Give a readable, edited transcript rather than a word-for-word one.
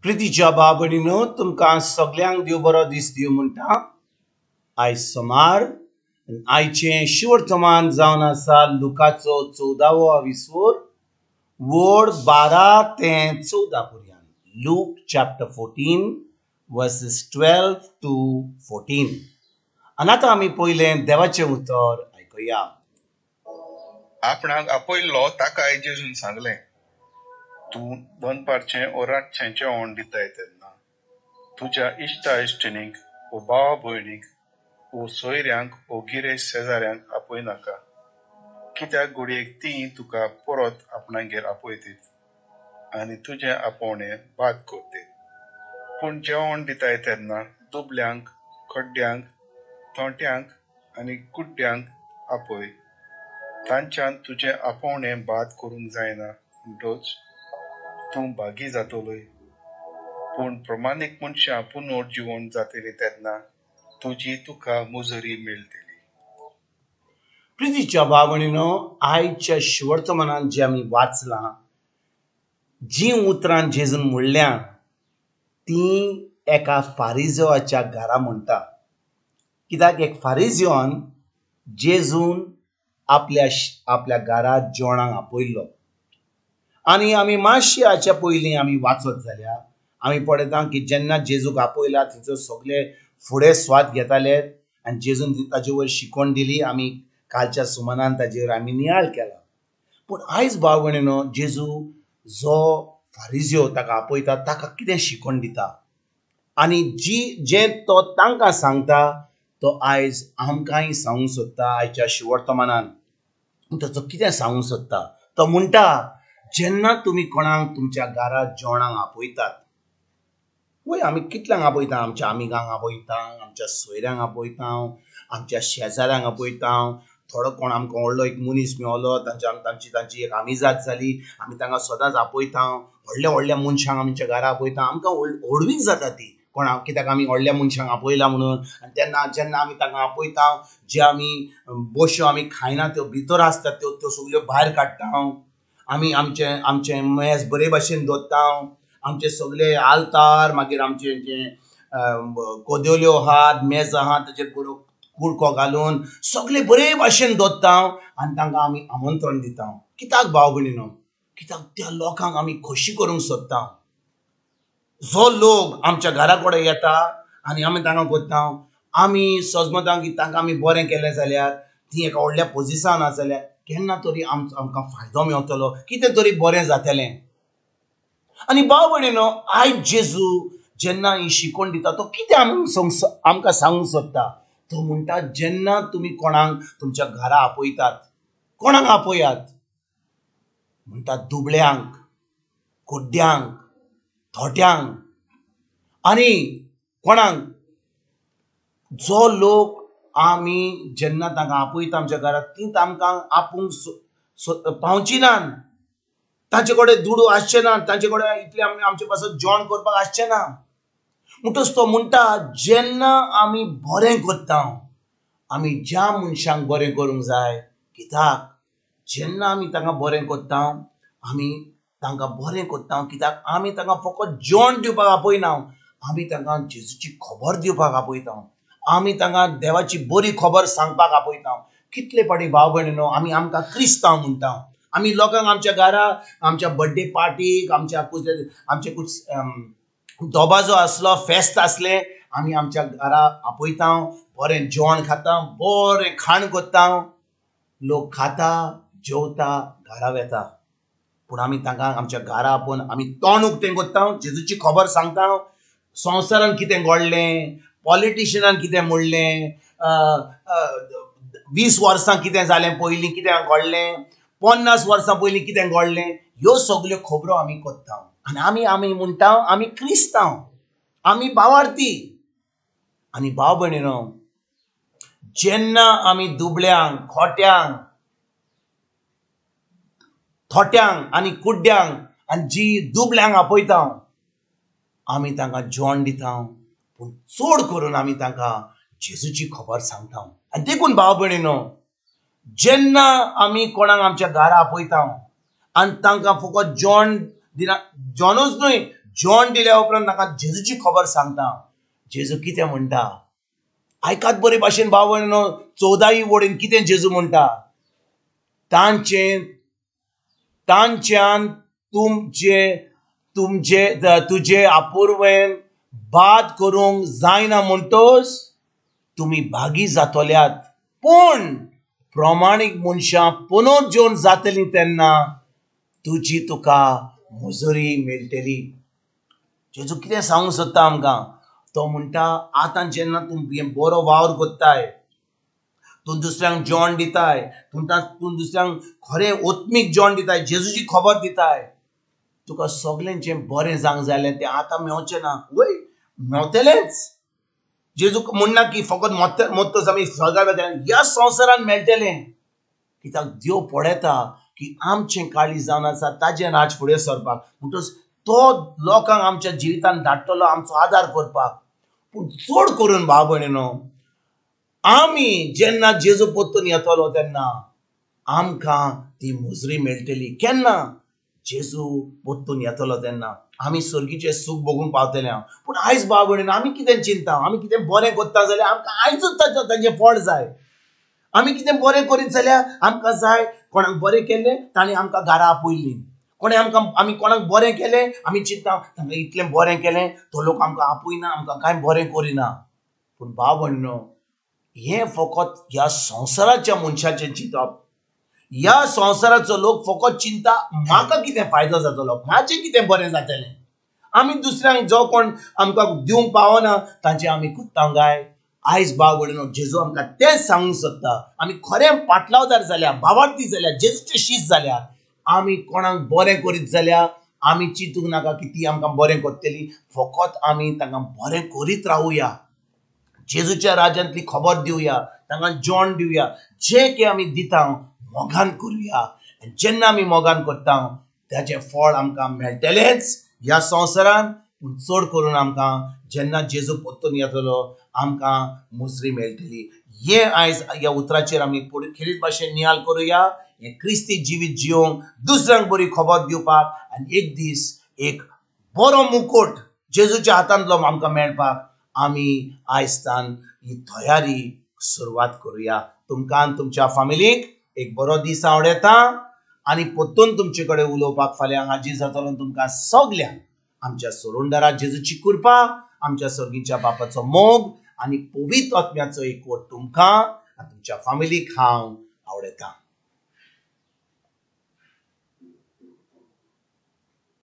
प्रितीच्या बाबडीनो तुमकां सगळ्यांक देव बरो दीस दिव म्हणटा. आयज सोमार आयचे शिवर्तमान जावन आसा लुकाचो 14वो विसवोर वोड 12 ते 14 पर्यंत. Look chapter 14 versus 12 to 14. आनी आतां आमी पयलें देवाचें उतर आयकुया. आपणाक आपयल्लो ताका जेजून सांगलें, तूं दनपारचें ओ रातचें जेवण दिताय तेन्ना तुज्या इश्टा इश्टिणीक ओ भावा भयणीक ओ सोयऱ्यांक ओ गिरेस्त शेजाऱ्यांक आपय नाका, कित्याक घडयेक तीं तुका परत आपणागेर आपयतीत आनी तुजें आपोवणें बाद करतीत. पूण जेवण दिताय तेन्ना दुबल्यांक, खड्ड्यांक, थोंट्यांक आनी कुड्ड्यांक आपय. तांच्यान तुजें आपोवणें बाद करूंक जायना म्हणटच तूं भागी जातलोय. पूण प्रमाणीक मनशां पुनर्जीवन जातलीं तेन्ना तुजी तुका मुजरी मेळटली. प्रितीच्या बाबडीनो आयच्या शिवर्तमानांत जें आमी वाचलां, जीं उतरां जेजून म्हणल्यां तीं एका फारिजवाच्या घरा म्हणटा. कित्याक एक फारिजवान जेजून आपल्या घरा जेवणाक आपयल्लो. आनी आमी मातशें हाच्या पयलीं आमी वाचत जाल्यार आमी पळयता की जेन्ना जेजूक आपयला थंयसर सगळे फुडें स्वाद घेताले आनी जेजून ताजे वयर शिकवण दिली. आमी कालच्या सुमारान ताजेर आमी नियाळ केला. पूण आयज भाव भयणीनो, जेजू जो फारिजियो ताका आपयता ताका कितें शिकवण दिता आनी जें तो तांकां सांगता तो आयज आमकांय सांगूंक सोदता. आयच्या शिवर्तमानान ताचो कितें सांगूंक सोदता तो म्हणटा, जेन्ना तुमी कोणाक तुमच्या घरा जेवणाक आपयतात, वय आमी कितल्यांक आपयता, आमच्या आमिगांक आपयता, आमच्या सोयऱ्यांक आपयता, आमच्या शेजाऱ्यांक आपयता, थोडो कोण आमकां व्हडलो एक मनीस मेळलो तांची एक आमिजात जाली, आमी तांकां सदांच आपयता. व्हडल्या व्हडल्या मनशांक आमच्या घरा आपयता, आमकां व्हडवीक जाता ती कोणाक, कित्याक आमी व्हडल्या मनशांक आपयला म्हणून. आनी तेन्ना जेन्ना आमी तांकां आपयता, जे आमी बश्यो आमी खायना त्यो भितर आसतात त्यो सगळ्यो भायर काडटा. आमी आमचें मेज बरे भाशेन दवरता. आमचे सगळे आलतार, मागीर आमचे जे कोदेल्यो आहात, मेज आहात, ताचेर बरो कुडको घालून सगळे बरे भाशेन दवरता आनी तांकां आमी आमंत्रण दिता. कित्याक भाव भयणीनो, कित्याक त्या लोकांक आमी खोशी करूंक सोदता. जो लोक आमच्या घरा कडेन येता आनी आमी तांकां कोत्ता, आमी सजमतां की तांकां आमी बरें केलें जाल्यार ती एका व्हडल्या पोजिशनान आसा जाल्यार केन्ना तरी आमकां फायदो मेळटलो, कितें तरी बरें जातलें. आनी भाव भयणीनो, आयज जेजू जेन्ना ही शिकवण दिता तो कितें आमकां सांगूंक सोदता. तो म्हणटा, जेन्ना तुमी कोणाक तुमच्या घरा आपयतात, कोणाक आपयात म्हणटा, दुबळ्यांक, कुड्ड्यांक, थोट्यांक आनी कोणाक, जो लोक आमी जेन्ना तांकां आपयता आमच्या घरांत, ती तांकां आपूंक पावची नात, तांचे कडेन दुडू आसचे ना, तांचे कडेन इतलें आमचे पासत जेवण करपाक आसचें ना. म्हणटच तो म्हणटा, जेन्ना आमी बरें करता, आमी ज्या मनशांक बरें करूंक जाय, कित्याक जेन्ना आमी तांकां बरें करता, आमी तांकां बरें करता, कित्याक आमी तांकां फकत जेवण दिवपाक आपयना, आमी तांकां जेजूची खबर दिवपाक आपयता. आमी तांकां देवाची बरी खबर सांगपाक आपयता. कितले फावटी भाव भयणीनो आमकां क्रिस्तांव म्हणटा. आमी लोकांक आमच्या घरा, आमच्या बर्थडे पार्टीक, आमचे दोबाजो आसलो, फेस्त आसलें, आमी आमच्या घरा आपयता, बरें जेवण खाता, बरें खाण करता. लोक खाता, जेवता, घरा वेता. पूण आमी तांकां आमच्या घरा आपोवन आमी तोंड उक्तें करता, जेजूची खबर सांगता. संवसारान कितें घडलें, पॉलिटिशियनान कितें म्हणलें, 20 वर्सां कितें जालें, पयलीं कितें घडलें, 50 वर्सां पयलीं कितें घडलें, ह्यो सगल्यो खबरो आमी करता. आनी आमी म्हणटा, आमी क्रिस्तांव, आमी भावार्थी. आनी भाव भयणीनो, जेन्ना आमी दुबळ्यांक, खोट्यांक, थोट्यांक आनी कुड्ड्यांक आनी जी दुबळ्यांक आपयता, आमी तांकां जेवण दिता, पूण चड करून आमी तांकां जेजूची खबर सांगता. आनी देखून भाव भयणीनो, जेन्ना आमी कोणाक आमच्या घरा आपयता आनी तांकां फकत जेवण दिना, जेवणूच न्हय, जॉन दिल्या उपरांत ताका जेजूची खबर सांगता. जेजू कितें म्हणटा आयकात बरे भाशेन भाव भयणीनो, 14वी वडीन कितें जेजू म्हणटा. तांच्यान तुझे आपुरवेन बाद करूंक जायना म्हणटोस तुम्ही भागी जातोल्यात, पूण प्रमाणीक मनशां पुनोत जेवन जातली तेन्ना तुका मुजोरी मेळटली. जेजू कितें सांगूंक सोदता आमकां. तो म्हणटा आतां जेन्ना तूं बरो वावर कोत्ताय, तूं दुसऱ्यांक जेवण दिताय, तूं दुसऱ्यांक खरें ओत्मीक जेवण दिताय, जेजूची खबर दिताय, तुका सगळ्यांचें बरें जावंक जालें तें आतां मेळचें ना, वय मेळटलेंच. जेजू म्हणना की फकत मोत्तोच आमी स्वर्गाक वतले, ह्या संवसारान मेळटलें. कित्याक देव पळयता की आमचें काळी जावन आसा ताजें राज फुडें सरपाक, म्हणटच तो लोकांक आमच्या जिवितान धाडटलो आमचो आदार करपाक. पूण चड करून भाव भयणीनो, आमी जेन्ना जेजू परतून येतलो तेन्ना आमकां ती मुजरी मेळटली. केन्ना? जेजू परतून येतलो तेन्ना आमी सर्गीचें सूख भोगूंक पावतले. पूण आयज भाव भयणीनो, आमी कितें चिंता, आमी कितें बरें करता जाल्यार आमकां आयजूच ताचें फळ जाय. आमी कितें बरें करीत जाल्यार आमकां जाय, कोणाक बरें केलें ताणें आमकां घरा आपयलीं, आमी कोणाक बरें केलें आमी चिंता ताणें इतलें बरें केलें, तो लोक आमकां आपयना, आमकां कांय बरें करिना. पूण भाव भयणीनो, हें फकत ह्या संवसाराच्या मनशाचें चिंतप. ह्या संवसाराचो लोक फकत चिंता म्हाका कितें फायदो जातलो, म्हाजें कितें बरें जातलें. आमी दुसऱ्यांक जो कोण आमकां दिवंक पावना तांचें आमी कुत्तांव गाय. आयज भाव भयणीनो, जेजू आमकां तेंच सांगूंक सोदता. आमी खरें पाटलावदार जाल्यार, भावार्थी जाल्यार, जेजूचे शीश जाल्यार, आमी कोणाक बरें करीत जाल्यार आमी चिंतूंक नाका की ती आमकां बरें करतली. फकत आमी तांकां बरें करीत रावुया, जेजूच्या राज्यांतली खबर दिवया, तांकां जेवण दिवया, जें कितें आमी दिता मोगान करुया. जेन्ना आमी मोगान करता ताचें फळ आमकां मेळटलेंच ह्या संवसारान. पूण चड करून आमकां जेन्ना जेजू परतून येतलो आमकां मुजरी मेळटली. हें आयज ह्या उतराचेर आमी खेरीत भाशेन नियाळ करुया. हें क्रिस्ती जिवीत जिवंक, दुसऱ्यांक बरी खबर दिवपाक, आनी एक दीस एक बरो मुकुट जेजूच्या हातांतलो आमकां मेळपाक आमी आयजतान ही तयारी सुरवात करुया. तुमकां आनी तुमच्या फॅमिलीक एक बरो दीस हांव येता, आनी परतून तुमचे कडेन उलोवपाक फाल्यां हाजीर जातलो. तुमकां सगल्यांक आमच्या सोडूनदारा जेजूची कृपा, आमच्या सर्गीच्या बापाचो मोग आनी पवित्र आत्म्याचो एकवट तुमकां आनी तुमच्या फॅमिलीक हांव आवडटा.